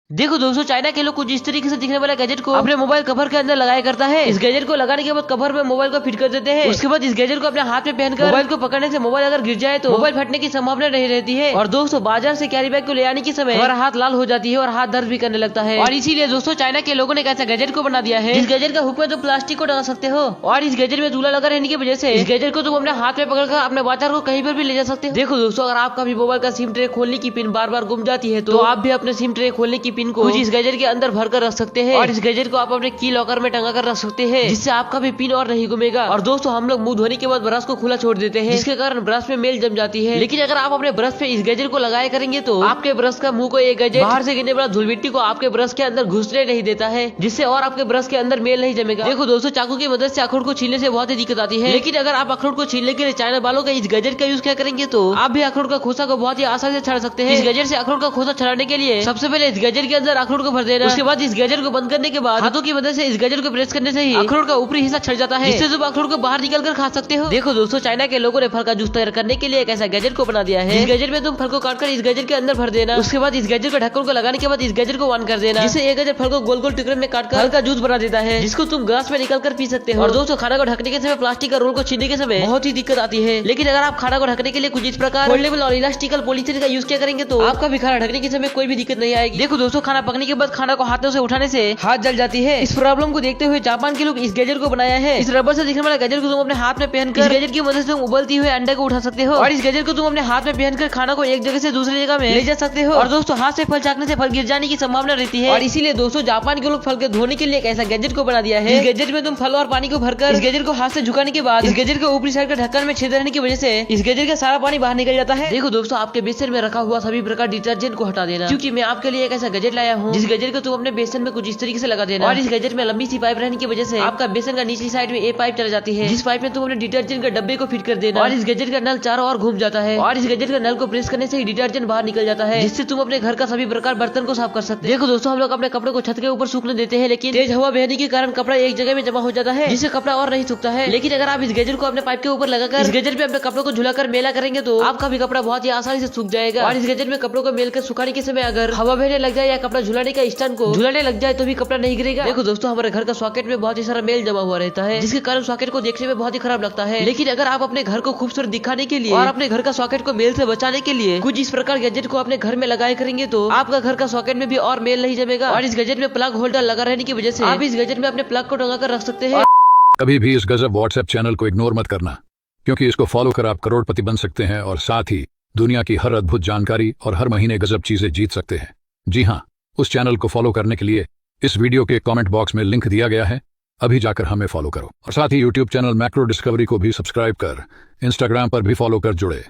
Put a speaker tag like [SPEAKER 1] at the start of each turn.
[SPEAKER 1] देखो दोस्तों, चाइना के लोग कुछ इस तरीके से दिखने वाले गैजेट को अपने मोबाइल कवर के अंदर लगाया करता है। इस गैजेट को लगाने के बाद कवर में मोबाइल को फिट कर देते हैं। उसके बाद इस गैजेट को अपने हाथ में पहनकर मोबाइल को पकड़ने से मोबाइल अगर गिर जाए तो मोबाइल फटने की संभावना नहीं रहती है। और दोस्तों, बाजार से कैरी बैग को ले आने के समय हमारा हाथ लाल हो जाती है और हाथ दर्द भी करने लगता है। और इसीलिए दोस्तों, चाइना के लोगों ने एक ऐसा गैजेट को बना दिया है। इस गैजेट का हुक में तुम प्लास्टिक को टंगा सकते हो और इस गैजेट में झूला लगा रहने की वजह से इस गैजेट को तुम अपने हाथ में पकड़कर अपने बाजार को कहीं पर भी ले जा सकते हो। देखो दोस्तों, अगर आपका भी मोबाइल का सिम ट्रे खोलने की पिन बार बार गुम जाती है तो आप भी अपने सिम ट्रे खोलने की पिन को इस गैजेट के अंदर भर कर रख सकते हैं। और इस गैजेट को आप अपने की लॉकर में टंगा कर रख सकते हैं, जिससे आपका भी पिन और नहीं घूमेगा। और दोस्तों, हम लोग मुंह धोने के बाद ब्रश को खुला छोड़ देते हैं, जिसके कारण ब्रश में मेल जम जाती है। लेकिन अगर आप अपने ब्रश पे इस गैजेट को लगाया करेंगे तो आपके ब्रश का मुंह को एक गैजेट बाहर से गिरने वाला धूल मिट्टी को आपके ब्रश के अंदर घुसने नहीं देता है, जिससे और आपके ब्रश के अंदर मेल नहीं जमेगा। देखो दोस्तों, चाकू की मदद से अखरोट को छीलने से बहुत ही दिक्कत आती है, लेकिन अगर आप अखरोट को छीलने के लिए चाइना वालों का इस गैजेट का यूज क्या करेंगे तो आप भी अखरोट का खोसा को बहुत ही आसानी से छाड़ सकते हैं। इस गैजेट से अखरोट का खोसा छड़ाने के लिए सबसे पहले इस गैजेट के अंदर अखरोट को भर देना। उसके बाद इस गैजेट को बंद करने के बाद हाथों की मदद से इस गैजेट को प्रेस करने से ही अखरोट का ऊपरी हिस्सा छट जाता है, जिससे तुम अखरोट को बाहर निकल कर खा सकते हो। देखो दोस्तों, चाइना के लोगों ने फल का जूस तैयार करने के लिए एक ऐसा गैजेट को बना दिया है। इस गैजेट में तुम फल को काटकर इस गैजेट के अंदर भर देना। उसके बाद इस गैजेट को ढक्कन को लगाने के बाद इस गैजेट को ऑन कर देना, जिससे एक गैजेट फल को गोल गोल टुकड़े में काटकर फल का जूस बना देता है, जिसको तुम ग्लास में निकल कर पी सकते हो। और दोस्तों, खाना को ढकने के समय प्लास्टिक का रोल को छीनने के समय बहुत ही दिक्कत आती है, लेकिन अगर आप खाना को ढकने के लिए कुछ इस प्रकार फोल्डेबल और इलास्टिकल पॉलीथीन का यूज किया करेंगे तो आपका भी खाना ढकने के समय कोई भी दिक्कत नहीं आएगी। देखो दोस्तों, खाना पकने के बाद खाना को हाथों से उठाने से हाथ जल जाती है। इस प्रॉब्लम को देखते हुए जापान के लोग इस गैजेट को बनाया है। इस रबर से दिखने वाला गैजेट को तुम अपने हाथ में पहनकर इस गैजेट की मदद से तुम उबलती हुए अंडे को उठा सकते हो और इस गैजेट को तुम अपने हाथ में पहनकर खाना को एक जगह से दूसरी जगह में ले जा सकते हो। और दोस्तों, हाथ से फल चाकने से फल गिर जाने की संभावना रहती है, और इसीलिए दोस्तों, जापान के लोग फल के धोने के लिए एक ऐसा गैजेट को बना दिया है। इस गैजेट में तुम फल और पानी को भरकर इस गैजेट को हाथ से झुकाने के बाद इस गैजेट के ऊपरी साइड का ढक्कन में छेद रहने की वजह से इस गैजेट का सारा पानी बाहर निकल जाता है। देखो दोस्तों, आपके बेसन में रखा हुआ सभी प्रकार डिटर्जेंट को हटा देना, क्योंकि मैं आपके लिए एक ऐसा गैजेट लाया हूँ जिस गैजेट को तुम अपने बेसन में कुछ इस तरीके से लगा देना। और इस गैजेट में लंबी सी पाइप रहने की वजह से आपका बेसन का निचली साइड में एक पाइप चला जाती है, जिस पाइप में तुम अपने डिटर्जेंट के डब्बे को फिट कर देना। और इस गैजेट का नल चारों ओर घूम जाता है और इस गैजेट का नल को प्रेस करने से ही डिटर्जेंट बाहर निकल जाता है, जिससे तुम अपने घर का सभी प्रकार बर्तन को साफ कर सकते हैं। देखो दोस्तों, हम लोग अपने कपड़े को छत के ऊपर सूखने देते हैं, लेकिन तेज हवा बहने के कारण कपड़ा एक जगह में जमा हो जाता है, जिससे कपड़ा और नहीं सूखता है। लेकिन अगर आप इस गैजेट को अपने पाइप के ऊपर लगाकर इस गैजेट पे अपने कपड़ों को झुलाकर मेला करेंगे तो आपका भी कपड़ा बहुत ही आसानी से सूख जाएगा। और इस गैजेट में कपड़ों को मेलकर सुखाने के समय अगर हवा बहने लग जाए या कपड़ा झुलाने का स्टैंड को झुलाने लग जाए तो भी कपड़ा नहीं गिरेगा। देखो दोस्तों, हमारे घर का सॉकेट में बहुत ही सारा मेल जमा हुआ रहता है, जिसके कारण सॉकेट को देखने में बहुत ही खराब लगता है। लेकिन अगर आप अपने घर को खूबसूरत दिखाने के लिए और अपने घर का सॉकेट को मेल से बचाने के लिए कुछ इस प्रकार गैजेट को अपने घर में लगाया करेंगे तो आपका घर का सॉकेट में भी और मेल नहीं जमेगा। और इस गैजेट में प्लग होल्डर लगा रहने की वजह से आप इस गैजेट में अपने प्लग को टंगा कर रख सकते हैं।
[SPEAKER 2] कभी भी इस गजब व्हाट्सएप चैनल को इग्नोर मत करना, क्योंकि इसको फॉलो कर आप करोड़पति बन सकते हैं और साथ ही दुनिया की हर अद्भुत जानकारी और हर महीने गजब चीजें जीत सकते हैं। जी हाँ, उस चैनल को फॉलो करने के लिए इस वीडियो के कमेंट बॉक्स में लिंक दिया गया है, अभी जाकर हमें फॉलो करो। और साथ ही यूट्यूब चैनल मैक्रो डिस्कवरी को भी सब्सक्राइब कर इंस्टाग्राम पर भी फॉलो कर जुड़े।